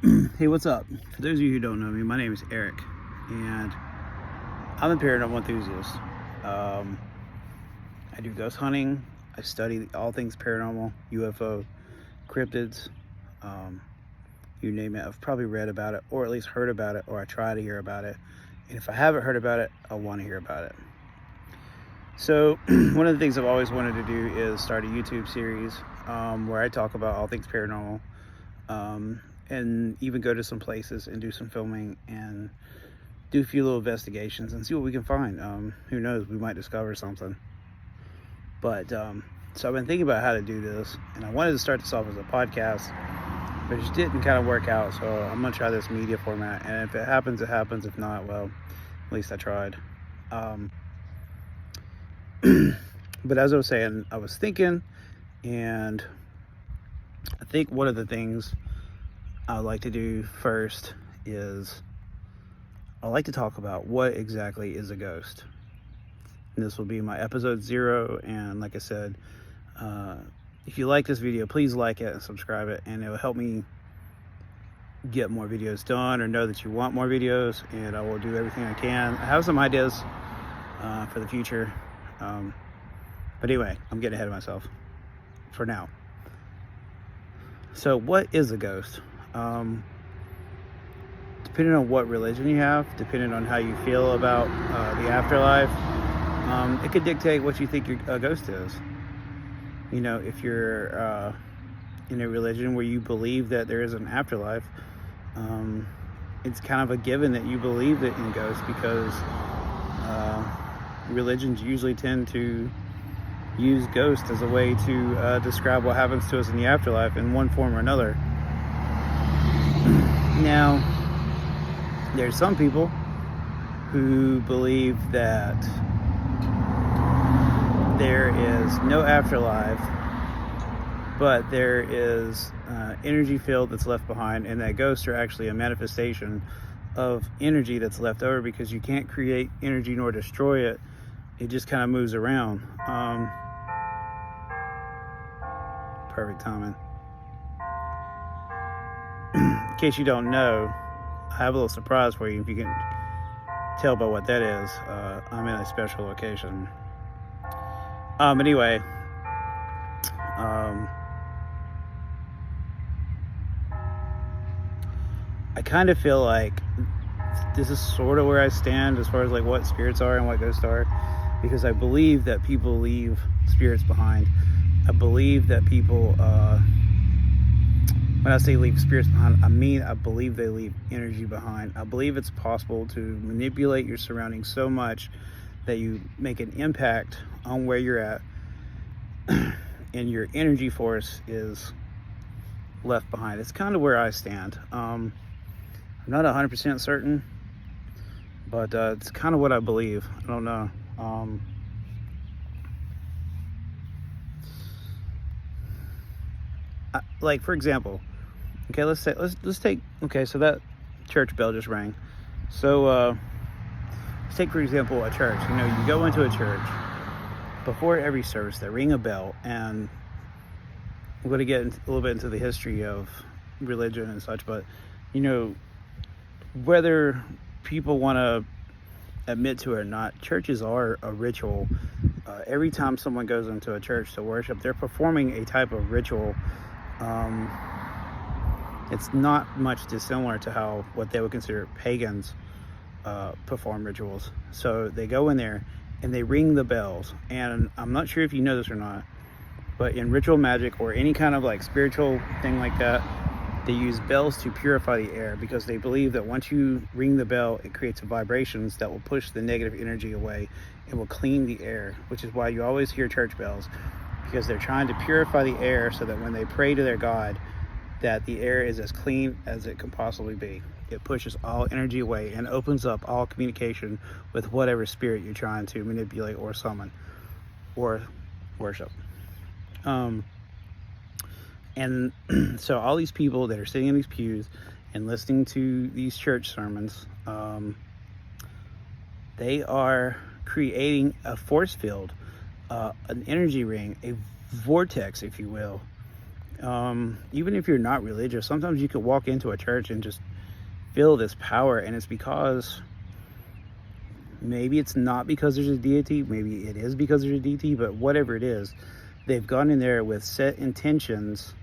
Hey, what's up? For those of you who don't know me, my name is Eric, and I'm a paranormal enthusiast. Um, I do ghost hunting. I study all things paranormal, UFO, cryptids, um, you name it. I've probably read about it, or at least heard about it, or I try to hear about it. And if I haven't heard about it, I want to hear about it. So, one of the things I've always wanted to do is start a YouTube series where I talk about all things paranormal. And even go to some places and do some filming and do a few little investigations and see what we can find. Who knows, we might discover something. But so I've been thinking about how to do this, and I wanted to start this off as a podcast, but it just didn't kind of work out. So I'm gonna try this media format, and if it happens, it happens. If not, well, at least I tried. But as I was saying, I was thinking, and I think one of the things I would like to do first is I like to talk about what exactly is a ghost. And this will be my episode 0. And like I said, if you like this video, please like it and subscribe it, and it will help me get more videos done, or know that you want more videos, and I will do everything I can. I have some ideas for the future, but anyway, I'm getting ahead of myself for now. So what is a ghost? Depending on what religion you have, depending on how you feel about the afterlife, it could dictate what you think a ghost is. You know, if you're in a religion where you believe that there is an afterlife, it's kind of a given that you believe that in ghosts, because religions usually tend to use ghosts as a way to describe what happens to us in the afterlife in one form or another. Now, there's some people who believe that there is no afterlife, but there is energy field that's left behind, and that ghosts are actually a manifestation of energy that's left over, because you can't create energy nor destroy it. It just kind of moves around. Perfect timing. In case you don't know, I have a little surprise for you. If you can tell by what that is, I'm in a special location. Anyway, I kind of feel like this is sort of where I stand as far as like what spirits are and what ghosts are, because I believe that people leave spirits behind. I believe that people, when I say leave spirits behind, I mean I believe they leave energy behind. I believe it's possible to manipulate your surroundings so much that you make an impact on where you're at, and your energy force is left behind. It's kind of where I stand. I'm not 100% certain, but it's kind of what I believe. I don't know. Like, for example, okay, let's take, okay, so that church bell just rang. So let's take, for example, a church. You know, you go into a church, before every service they ring a bell, and I'm going to get a little bit into the history of religion and such, but you know, whether people want to admit to it or not, churches are a ritual. Every time someone goes into a church to worship, they're performing a type of ritual. It's not much dissimilar to how what they would consider pagans perform rituals. So they go in there and they ring the bells. And I'm not sure if you know this or not, but in ritual magic or any kind of like spiritual thing like that, they use bells to purify the air, because they believe that once you ring the bell, it creates vibrations that will push the negative energy away and will clean the air, which is why you always hear church bells, because they're trying to purify the air so that when they pray to their God, that the air is as clean as it can possibly be. It pushes all energy away and opens up all communication with whatever spirit you're trying to manipulate or summon or worship. And so all these people that are sitting in these pews and listening to these church sermons, they are creating a force field, an energy ring, a vortex, if you will, Even if you're not religious, sometimes you could walk into a church and just feel this power, and it's because maybe it's not because there's a deity, maybe it is because there's a deity, but whatever it is, they've gone in there with set intentions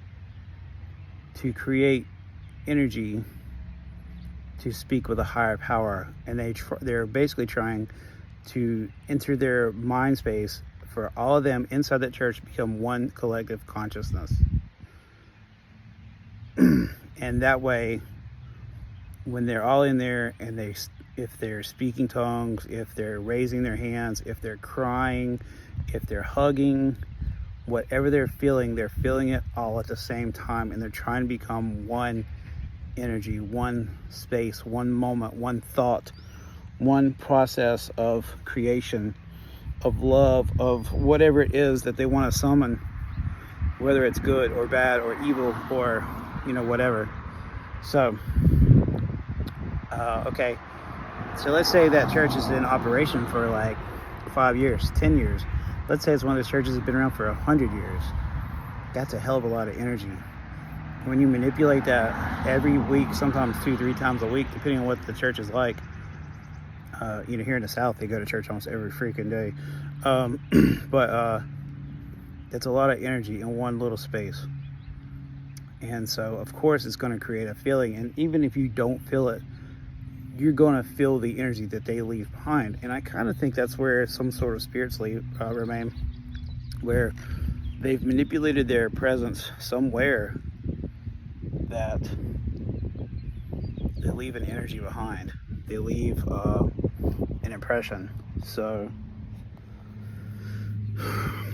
to create energy to speak with a higher power, and they're basically trying to enter their mind space for all of them inside that church to become one collective consciousness. And that way, when they're all in there, and if they're speaking tongues, if they're raising their hands, if they're crying, if they're hugging, whatever they're feeling it all at the same time, and they're trying to become one energy, one space, one moment, one thought, one process of creation, of love, of whatever it is that they want to summon, whether it's good or bad or evil or whatever. So okay, so let's say that church is in operation for like 5 years, 10 years. Let's say it's one of those churches that's been around for 100 years. That's a hell of a lot of energy. When you manipulate that every week, sometimes 2-3 times a week, depending on what the church is like. Here in the South, they go to church almost every freaking day. But it's a lot of energy in one little space. And so, of course, it's going to create a feeling. And even if you don't feel it, you're going to feel the energy that they leave behind. And I kind of think that's where some sort of spirits remain, where they've manipulated their presence somewhere that they leave an energy behind. They leave an impression. So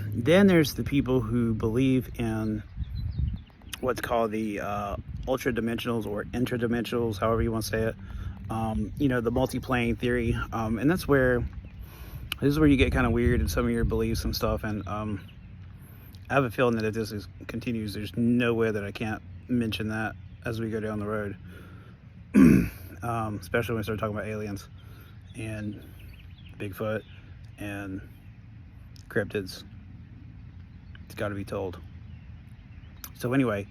then there's the people who believe in what's called the ultra-dimensionals or interdimensionals, however you want to say it. The multi-plane theory. And this is where you get kind of weird in some of your beliefs and stuff. And I have a feeling that if this continues, there's no way that I can't mention that as we go down the road. Especially when we start talking about aliens and Bigfoot and cryptids. It's got to be told. So anyway,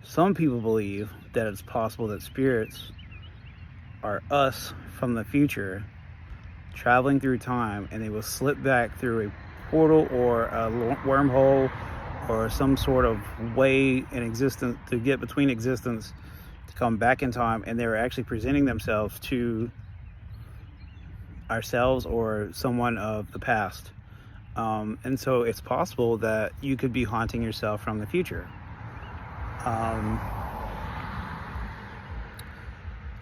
some people believe that it's possible that spirits are us from the future traveling through time, and they will slip back through a portal or a wormhole or some sort of way in existence to get between existence to come back in time, and they're actually presenting themselves to ourselves or someone of the past. And so it's possible that you could be haunting yourself from the future. I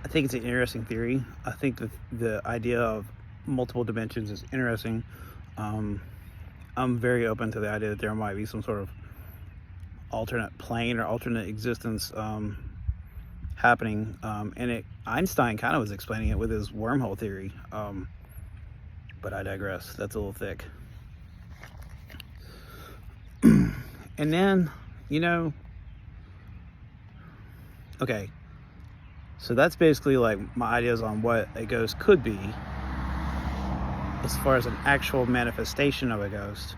think it's an interesting theory. I think that the idea of multiple dimensions is interesting. I'm very open to the idea that there might be some sort of alternate plane or alternate existence happening. And Einstein kind of was explaining it with his wormhole theory. But I digress. That's a little thick. And then, okay, so that's basically like my ideas on what a ghost could be as far as an actual manifestation of a ghost.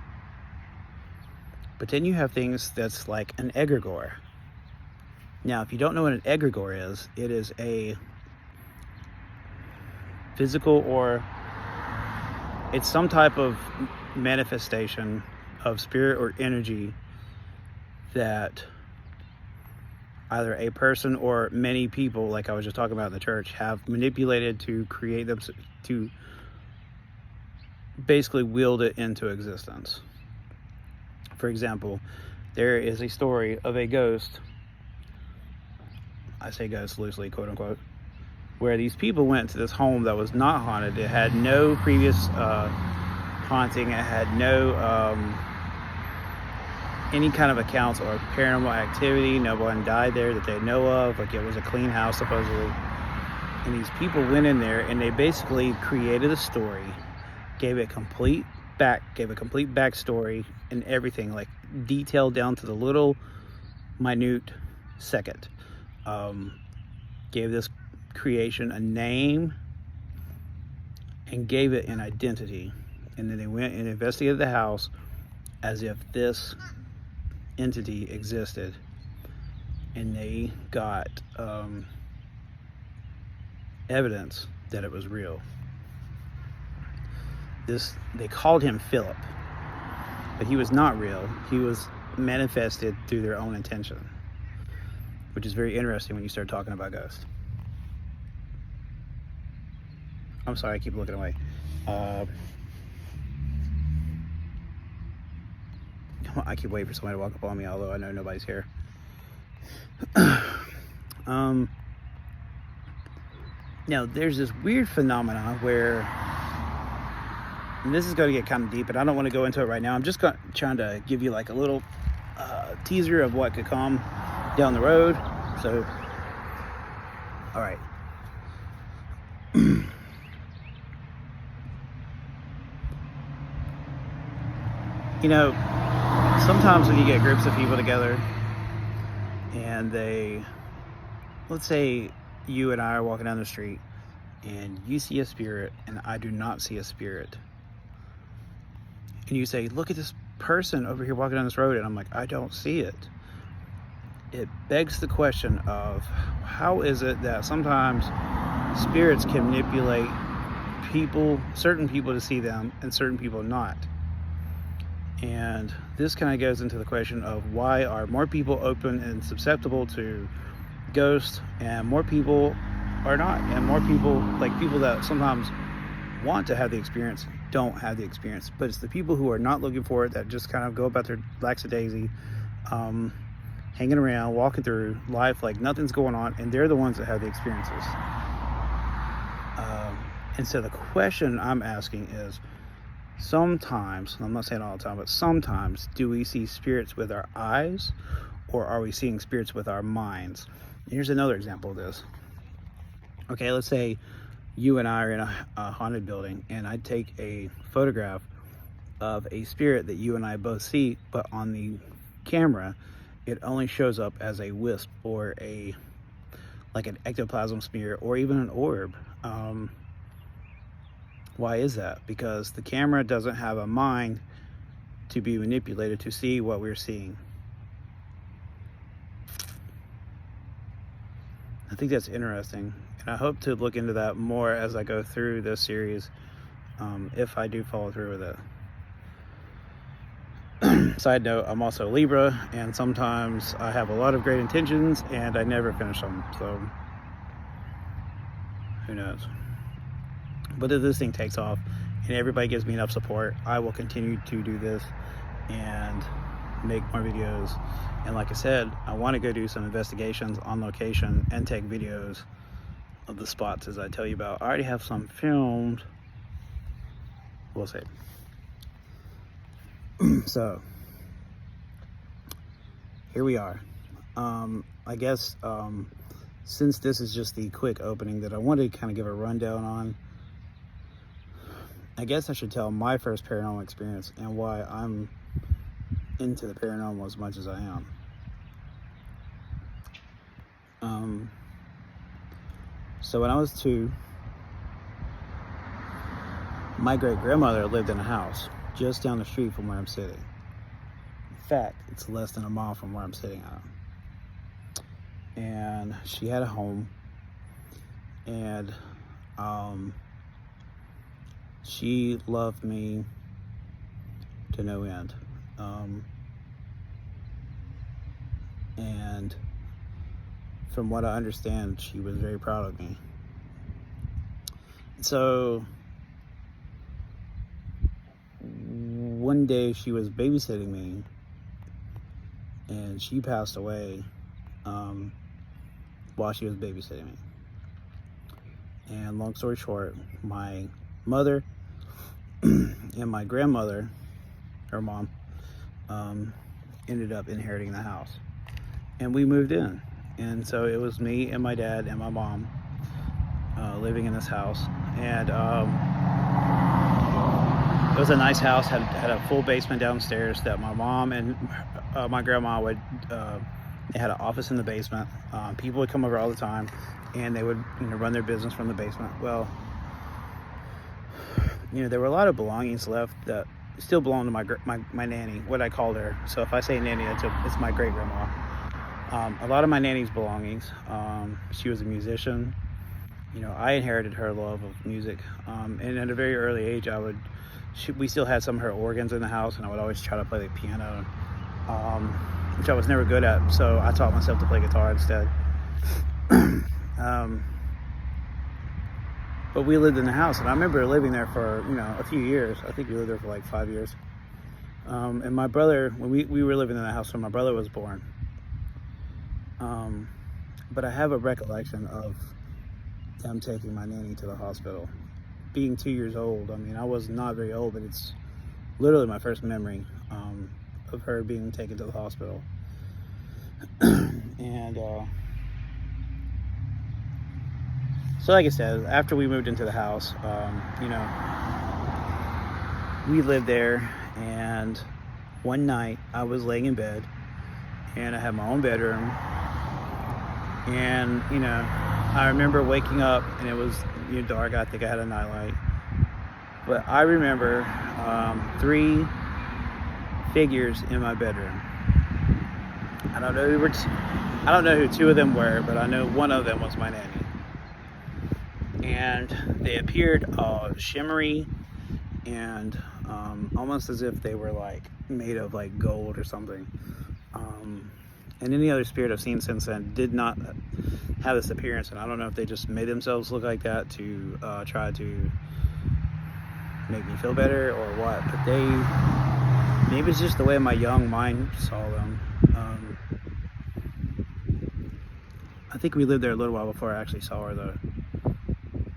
But then you have things that's like an egregore. Now, if you don't know what an egregore is, it is a physical, or it's some type of manifestation of spirit or energy that either a person or many people, like I was just talking about in the church, have manipulated to create them, to basically wield it into existence. For example, there is a story of a ghost, I say ghost loosely, quote unquote, where these people went to this home that was not haunted. It had no previous haunting. It had no any kind of accounts or paranormal activity. No one died there that they know of. Like, it was a clean house, supposedly. And these people went in there and they basically created a story, gave a complete backstory and everything, like detailed down to the little minute second. Gave this creation a name and gave it an identity. And then they went and investigated the house as if this entity existed, and they got evidence that it was real. They called him Philip, but he was not real. He was manifested through their own intention, which is very interesting when you start talking about ghosts. I'm sorry, I keep looking away. I keep waiting for somebody to walk up on me, although I know nobody's here. Now, there's this weird phenomenon where, and this is going to get kind of deep, and I don't want to go into it right now. I'm just trying to give you like a little teaser of what could come down the road. So, all right. You know, sometimes when you get groups of people together and let's say you and I are walking down the street and you see a spirit and I do not see a spirit, and you say, look at this person over here walking down this road, and I'm like, I don't see it. It begs the question of, how is it that sometimes spirits can manipulate people, certain people, to see them and certain people not? And this kind of goes into the question of, why are more people open and susceptible to ghosts and more people are not? And more people, like people that sometimes want to have the experience, don't have the experience. But it's the people who are not looking for it that just kind of go about their lackadaisy, hanging around, walking through life like nothing's going on, and they're the ones that have the experiences. And so the question I'm asking is, sometimes, I'm not saying all the time, but sometimes, do we see spirits with our eyes, or are we seeing spirits with our minds? And here's another example of this. Okay, let's say you and I are in a haunted building, and I take a photograph of a spirit that you and I both see, but on the camera, it only shows up as a wisp or like an ectoplasm smear or even an orb. Why is that? Because the camera doesn't have a mind to be manipulated to see what we're seeing. I think that's interesting, and I hope to look into that more as I go through this series, if I do follow through with it. Side note, I'm also Libra, and sometimes I have a lot of great intentions and I never finish them, so who knows. But if this thing takes off and everybody gives me enough support, I will continue to do this and make more videos. And like I said, I want to go do some investigations on location and take videos of the spots as I tell you about. I already have some filmed. We'll see. So here we are. I guess since this is just the quick opening that I wanted to kind of give a rundown on, I guess I should tell my first paranormal experience and why I'm into the paranormal as much as I am. So when I was 2, my great-grandmother lived in a house just down the street from where I'm sitting. In fact, it's less than a mile from where I'm sitting at. And she had a home, and she loved me to no end. And from what I understand, she was very proud of me. So one day she was babysitting me, and she passed away while she was babysitting me. And long story short, my mother and my grandmother, her mom, ended up inheriting the house, and we moved in. And so it was me and my dad and my mom living in this house. And it was a nice house, had a full basement downstairs that my mom and my grandma would, they had an office in the basement. People would come over all the time, and they would, run their business from the basement. Well, there were a lot of belongings left that still belong to my nanny, what I called her. So if I say nanny, it's my great grandma. A lot of my nanny's belongings. She was a musician. You know, I inherited her love of music, and at a very early age, we still had some of her organs in the house, and I would always try to play the piano, which I was never good at. So I taught myself to play guitar instead. But we lived in the house, and I remember living there for, you know, a few years. I think we lived there for like 5 years. And my brother, when we were living in the house when my brother was born. But I have a recollection of them taking my nanny to the hospital. Being 2 years old, I mean, I was not very old, but it's literally my first memory of her being taken to the hospital. And so like I said, after we moved into the house, you know, we lived there, and one night I was laying in bed, and I had my own bedroom, and, you know, I remember waking up, and it was, you know, dark. I think I had a nightlight, but I remember 3 figures in my bedroom. I don't know who 2 of them were, but I know one of them was my nanny. And they appeared shimmery and almost as if they were like made of like gold or something. And any other spirit I've seen since then did not have this appearance, and I don't know if they just made themselves look like that to try to make me feel better or what, but maybe it's just the way my young mind saw them. I think we lived there a little while before I actually saw her though,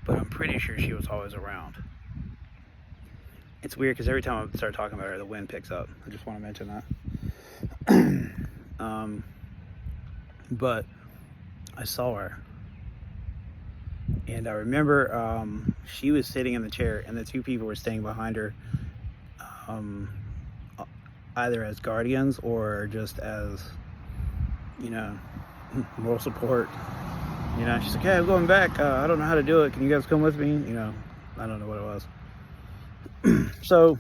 but I'm pretty sure she was always around. It's weird because every time I start talking about her, the wind picks up. I just want to mention that. But I saw her, and I remember she was sitting in the chair, and the 2 people were staying behind her, either as guardians or just as, you know, moral support. You know, she's like, "Hey, I'm going back. I don't know how to do it. Can you guys come with me?" You know, I don't know what it was. So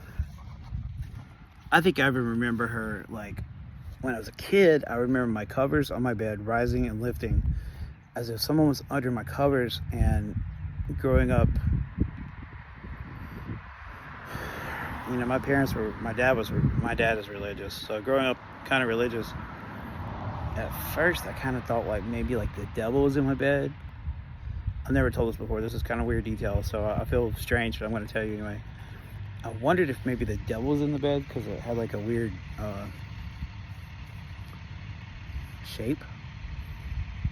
I think I even remember her, like, when I was a kid, I remember my covers on my bed rising and lifting as if someone was under my covers. And growing up, you know, my dad is religious. So growing up kind of religious, at first I kind of thought like maybe like the devil was in my bed. I've never told this before. This is kind of weird detail, so I feel strange, but I'm going to tell you anyway. I wondered if maybe the devil was in the bed because it had like a weird shape.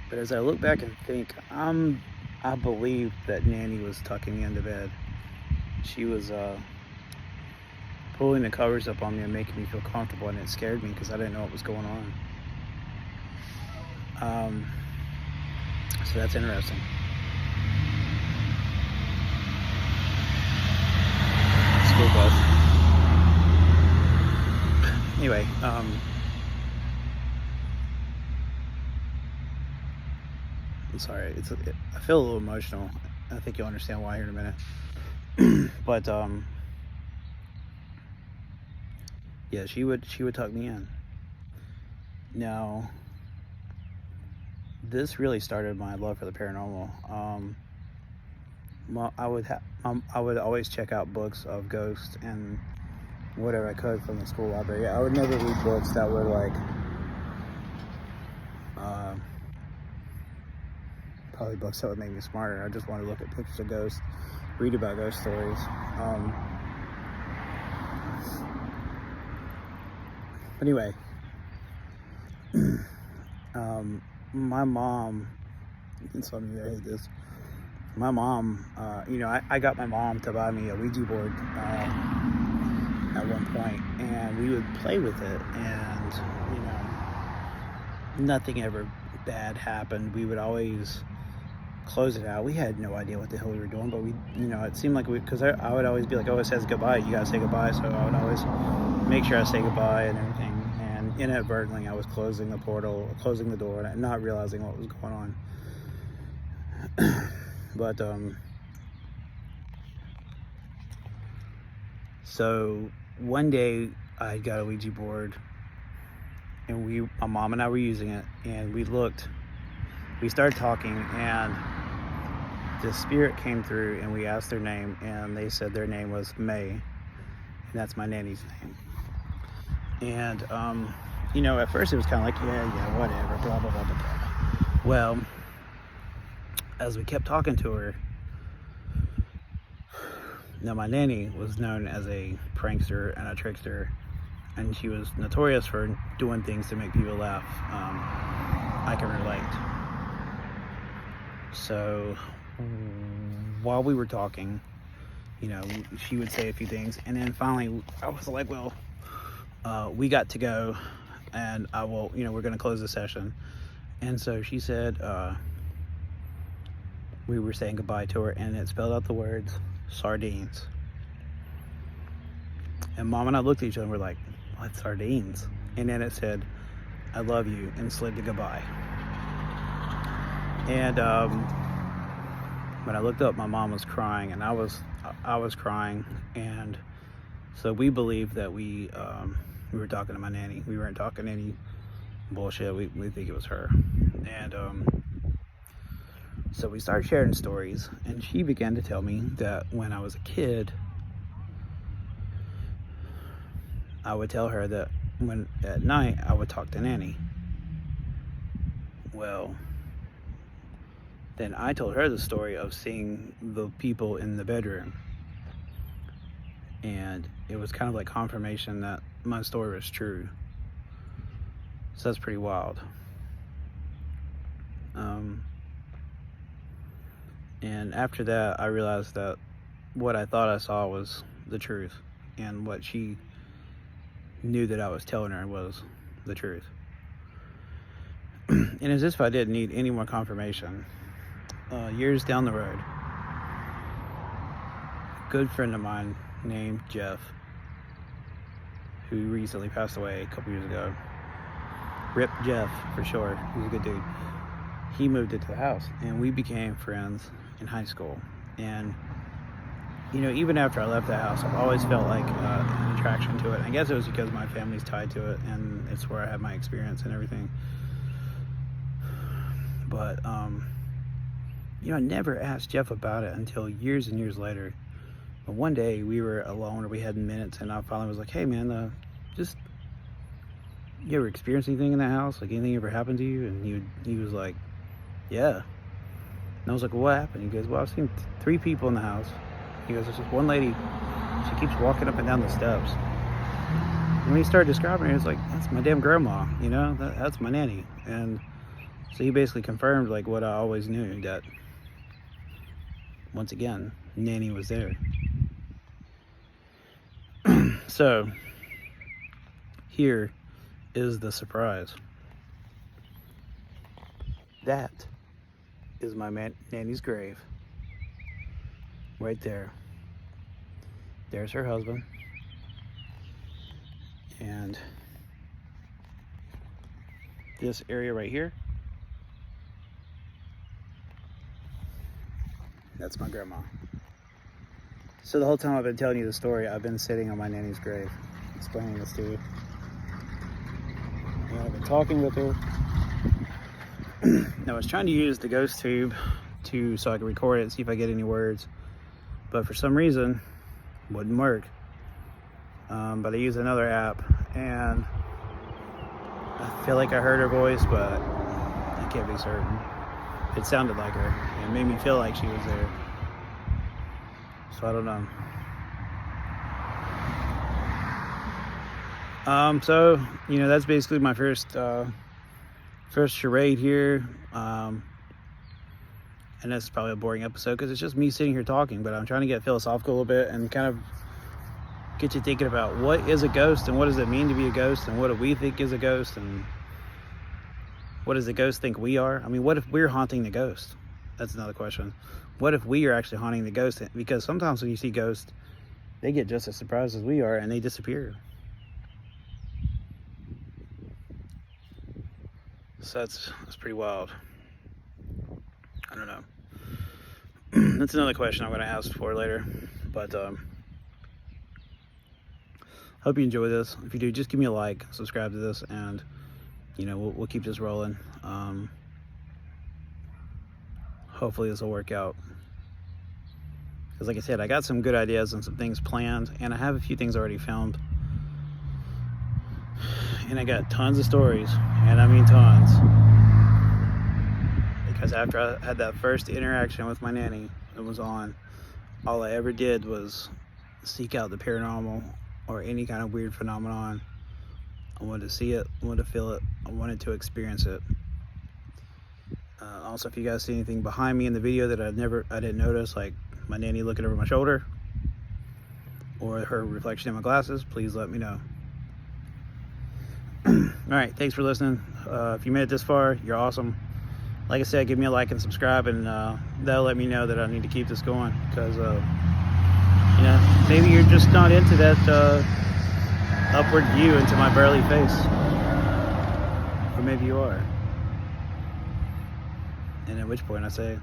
But as I look back and think, I believe that Nanny was tucking me into bed. She was pulling the covers up on me and making me feel comfortable, and it scared me because I didn't know what was going on. So that's interesting. School bus. Anyway, I'm sorry. I feel a little emotional. I think you'll understand why here in a minute. But yeah, she would tuck me in. Now, this really started my love for the paranormal. I would always check out books of ghosts and whatever I could from the school library. I would never read books that were like probably books that would make me smarter. I just wanted to look at pictures of ghosts, read about ghost stories. But anyway, my mom, and some of you hate this, my mom, you know, I got my mom to buy me a Ouija board at one point, and we would play with it, and, you know, nothing ever bad happened. We would always close it out. We had no idea what the hell we were doing, but we, you know, it seemed like because I would always be like, oh, it says goodbye, you gotta say goodbye, so I would always make sure I say goodbye and everything. Inadvertently, I was closing the portal, closing the door, and not realizing what was going on. But so one day I got a Ouija board, and my mom and I were using it, and we started talking, and the spirit came through, and we asked their name, and they said their name was May, and that's my nanny's name. And at first it was kind of like, yeah, whatever, blah blah blah blah blah. Well, as we kept talking to her, now my nanny was known as a prankster and a trickster, and she was notorious for doing things to make people laugh. I can relate. So while we were talking, she would say a few things, and then finally I was like, well, we got to go, and we're going to close the session. And so she said, we were saying goodbye to her, and it spelled out the words sardines. And Mom and I looked at each other and we're like, what, sardines? And then it said, I love you, and slid to goodbye. And when I looked up, my mom was crying, and I was crying, and so we believed that we were talking to my nanny. We weren't talking any bullshit. We think it was her. And so we started sharing stories, and she began to tell me that when I was a kid, I would tell her that at night I would talk to Nanny. Well, then I told her the story of seeing the people in the bedroom, and it was kind of like confirmation that my story was true. So that's pretty wild. And after that, I realized that what I thought I saw was the truth, and what she knew that I was telling her was the truth. And as if I didn't need any more confirmation, years down the road, a good friend of mine named Jeff, who recently passed away a couple years ago, Rip Jeff for sure, he was a good dude, he moved into the house, and we became friends in high school. And even after I left the house, I've always felt like an attraction to it. I guess it was because my family's tied to it, and it's where I had my experience and everything. But I never asked Jeff about it until years and years later. But one day we were alone, or we had minutes, and I finally was like, hey man, you ever experienced anything in that house? Like, anything ever happened to you? And he was like, yeah. And I was like, well, what happened? He goes, well, I've seen 3 people in the house. He goes, there's just one lady, she keeps walking up and down the steps. And when he started describing her, he was like, that's my damn grandma, that's my nanny. And so he basically confirmed like what I always knew, that once again, Nanny was there. So here is the surprise. That is my nanny's grave. Right there. There's her husband. And this area right here, that's my grandma. So the whole time I've been telling you the story, I've been sitting on my nanny's grave, explaining this to you. And I've been talking with her. I was trying to use the ghost tube so I could record it and see if I get any words, but for some reason it wouldn't work. But I used another app, and I feel like I heard her voice, but I can't be certain. It sounded like her. It made me feel like she was there. So I don't know. So that's basically my first charade here. And that's probably a boring episode because it's just me sitting here talking, but I'm trying to get philosophical a little bit and kind of get you thinking about what is a ghost, and what does it mean to be a ghost, and what do we think is a ghost, and what does the ghost think we are? I mean, what if we're haunting the ghost? That's another question. What if we are actually haunting the ghost? Because sometimes when you see ghosts, they get just as surprised as we are, and they disappear. So that's pretty wild. I don't know. That's another question I'm going to ask for later. But Hope you enjoy this. If you do, just give me a like, subscribe to this, and we'll keep this rolling. Hopefully this will work out. Because like I said, I got some good ideas and some things planned, and I have a few things already filmed. And I got tons of stories, and I mean tons. Because after I had that first interaction with my nanny that was on, all I ever did was seek out the paranormal or any kind of weird phenomenon. I wanted to see it, I wanted to feel it, I wanted to experience it. Also, if you guys see anything behind me in the video that I didn't notice, like my nanny looking over my shoulder or her reflection in my glasses, please let me know. Alright, thanks for listening. If you made it this far, you're awesome. Like I said, give me a like and subscribe, and that'll let me know that I need to keep this going, because maybe you're just not into that upward view into my burly face, or maybe you are, and at which point I say